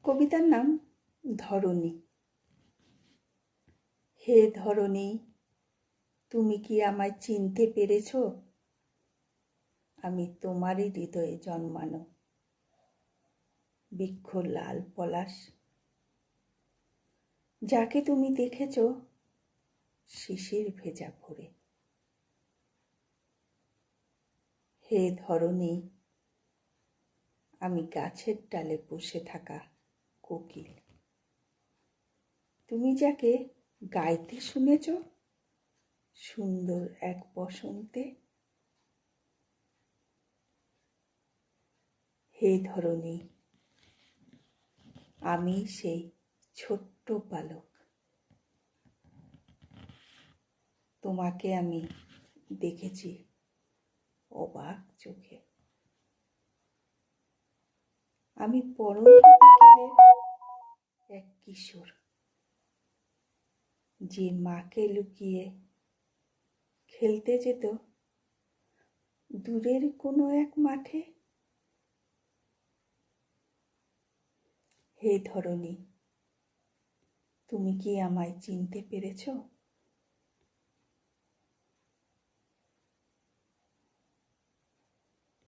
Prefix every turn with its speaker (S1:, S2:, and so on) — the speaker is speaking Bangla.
S1: কবিতার নাম ধরণী। হে ধরণী, তুমি কি আমায় চিনতে পেরেছ? আমি তোমারই হৃদয়ে জন্মানো বৃক্ষ লাল পলাশ, যাকে তুমি দেখেছ শিশির ভেজা ভোরে। হে ধরণী, আমি গাছের ডালে বসে থাকা কোকিল, তুমি যাকে গাইতে শুনেছ সুন্দর এক বসন্তে। হে ধরণী, আমি সেই ছোট্ট বালক, তোমাকে আমি দেখেছি অবাক চোখে। আমি পরন্ত বিকেলের এক কিশোর, যে মাকে লুকিয়ে খেলতে যেত দূরের কোনো এক মাঠে। হে ধরণী, তুমি কি আমায় চিনতে পেরেছ?